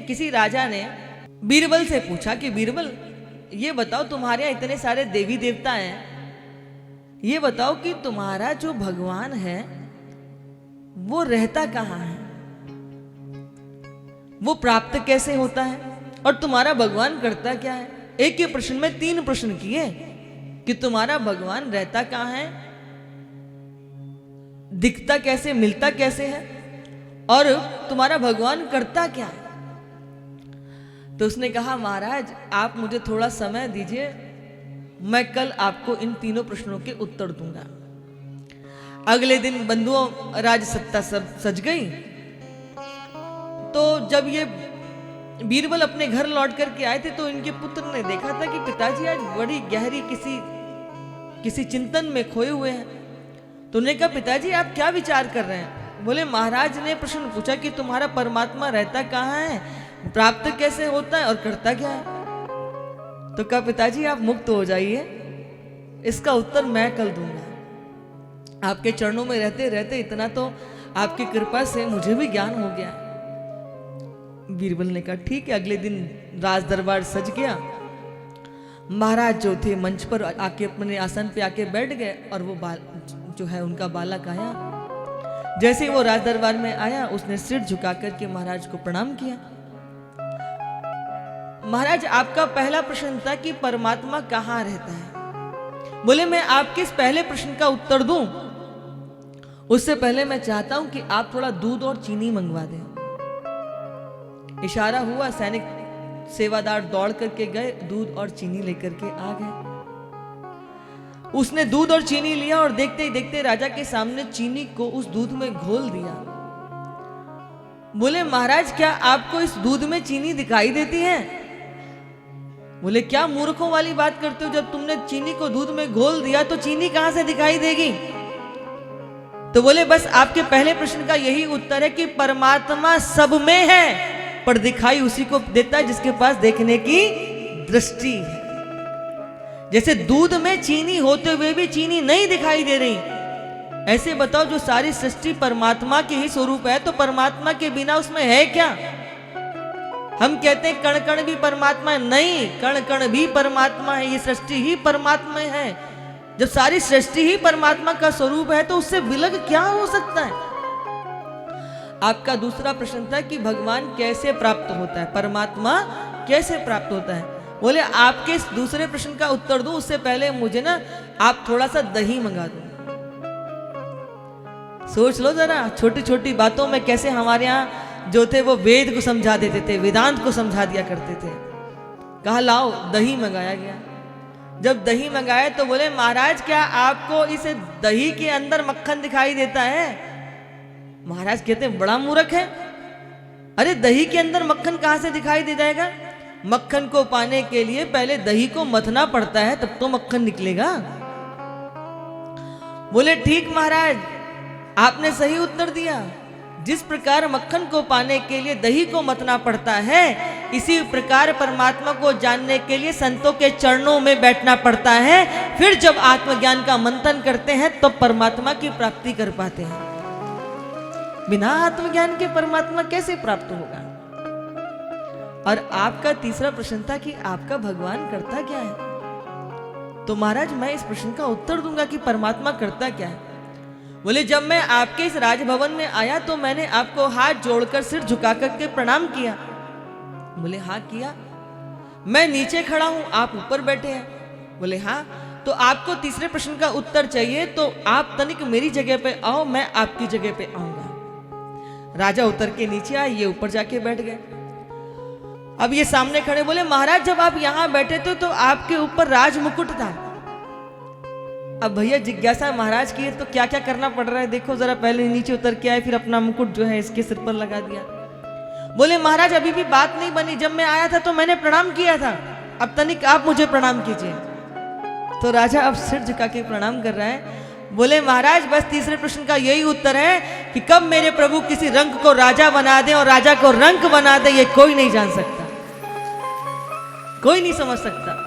किसी राजा ने बीरबल से पूछा कि बीरबल, ये बताओ तुम्हारे यहाँ इतने सारे देवी देवता हैं, ये बताओ कि तुम्हारा जो भगवान है वो रहता कहाँ है, वो प्राप्त कैसे होता है, और तुम्हारा भगवान करता क्या है। एक ही प्रश्न में 3 प्रश्न किए कि तुम्हारा भगवान रहता कहाँ है, दिखता कैसे, मिलता कैसे है, और तुम्हारा भगवान करता क्या है। तो उसने कहा, महाराज आप मुझे थोड़ा समय दीजिए, मैं कल आपको इन 3 प्रश्नों के उत्तर दूंगा। अगले दिन बंधुओं राज सत्ता सब सज गई। तो जब ये बीरबल अपने घर लौट करके आए थे तो इनके पुत्र ने देखा था कि पिताजी आज बड़ी गहरी किसी चिंतन में खोए हुए हैं। तो उन्होंने कहा, पिताजी आप क्या विचार कर रहे हैं। बोले, महाराज ने प्रश्न पूछा कि तुम्हारा परमात्मा रहता कहाँ है, प्राप्त कैसे होता है और करता क्या है। तो कहा, पिताजी आप मुक्त हो जाइए, इसका उत्तर मैं कल दूंगा। आपके चरणों में रहते रहते इतना तो आपकी कृपा से मुझे भी ज्ञान हो गया। बीरबल ने कहा, ठीक है। अगले दिन राज दरबार सज गया। महाराज जो थे मंच पर आके अपने आसन पे आके बैठ गए और वो जो है उनका बालक आया। जैसे ही वो राज दरबार में आया उसने सिर झुका करके महाराज को प्रणाम किया। महाराज आपका पहला प्रश्न था कि परमात्मा कहाँ रहता है। बोले, मैं आपके इस पहले प्रश्न का उत्तर दूं उससे पहले मैं चाहता हूं कि आप थोड़ा दूध और चीनी मंगवा दें। इशारा हुआ, सैनिक सेवादार दौड़ करके गए, दूध और चीनी लेकर के आ गए। उसने दूध और चीनी लिया और देखते ही देखते राजा के सामने चीनी को उस दूध में घोल दिया। बोले, महाराज क्या आपको इस दूध में चीनी दिखाई देती है। बोले, क्या मूर्खों वाली बात करते हो, जब तुमने चीनी को दूध में घोल दिया तो चीनी कहां से दिखाई देगी। तो बोले, बस आपके पहले प्रश्न का यही उत्तर है कि परमात्मा सब में है, पर दिखाई उसी को देता है जिसके पास देखने की दृष्टि है। जैसे दूध में चीनी होते हुए भी चीनी नहीं दिखाई दे रही, ऐसे बताओ जो सारी सृष्टि परमात्मा के ही स्वरूप है तो परमात्मा के बिना उसमें है क्या। हम कहते हैं कण कण भी परमात्मा है, नहीं, कण कण भी परमात्मा है, ये सृष्टि ही परमात्मा है। जब सारी सृष्टि ही परमात्मा का स्वरूप है तो उससे विलग क्या हो सकता है। आपका दूसरा प्रश्न था कि भगवान कैसे प्राप्त होता है, परमात्मा कैसे प्राप्त होता है। बोले, आपके इस दूसरे प्रश्न का उत्तर दूं उससे पहले मुझे ना आप थोड़ा सा दही मंगा दो। सोच लो जरा, छोटी छोटी बातों में कैसे हमारे यहाँ जो थे वो वेद को समझा देते थे, वेदांत को समझा दिया करते थे। कहा, लाओ, दही मंगाया गया। जब दही मंगाया तो बोले, महाराज क्या आपको इस दही के अंदर मक्खन दिखाई देता है। महाराज कहते हैं, बड़ा मूर्ख है, अरे दही के अंदर मक्खन कहां से दिखाई दे जाएगा। मक्खन को पाने के लिए पहले दही को मथना पड़ता है, तब तो मक्खन निकलेगा। बोले, ठीक महाराज आपने सही उत्तर दिया। जिस प्रकार मक्खन को पाने के लिए दही को मथना पड़ता है, इसी प्रकार परमात्मा को जानने के लिए संतों के चरणों में बैठना पड़ता है। फिर जब आत्मज्ञान का मंथन करते हैं तो परमात्मा की प्राप्ति कर पाते हैं। बिना आत्मज्ञान के परमात्मा कैसे प्राप्त होगा। और आपका तीसरा प्रश्न था कि आपका भगवान करता क्या है। तो महाराज मैं इस प्रश्न का उत्तर दूंगा कि परमात्मा करता क्या है। बोले, जब मैं आपके इस राजभवन में आया तो मैंने आपको हाथ जोड़कर सिर झुका करके प्रणाम किया। बोले, हाँ किया। मैं नीचे खड़ा हूं, आप ऊपर बैठे हैं। बोले, हाँ। तो आपको तीसरे प्रश्न का उत्तर चाहिए तो आप तनिक मेरी जगह पे आओ, मैं आपकी जगह पे आऊंगा। राजा उतर के नीचे आए, ये ऊपर जाके बैठ गए। अब ये सामने खड़े। बोले, महाराज जब आप यहां बैठे थे तो आपके ऊपर राज मुकुट था। अब भैया जिज्ञासा महाराज की है तो क्या क्या करना पड़ रहा है देखो जरा। पहले नीचे उतर के आए, फिर अपना मुकुट जो है इसके सिर पर लगा दिया। बोले, महाराज अभी भी बात नहीं बनी, जब मैं आया था तो मैंने प्रणाम किया था, अब तनिक आप मुझे प्रणाम कीजिए। तो राजा अब सिर झुका के प्रणाम कर रहा है। बोले, महाराज बस तीसरे प्रश्न का यही उत्तर है कि कब मेरे प्रभु किसी रंक को राजा बना दे और राजा को रंक बना दे, ये कोई नहीं जान सकता, कोई नहीं समझ सकता।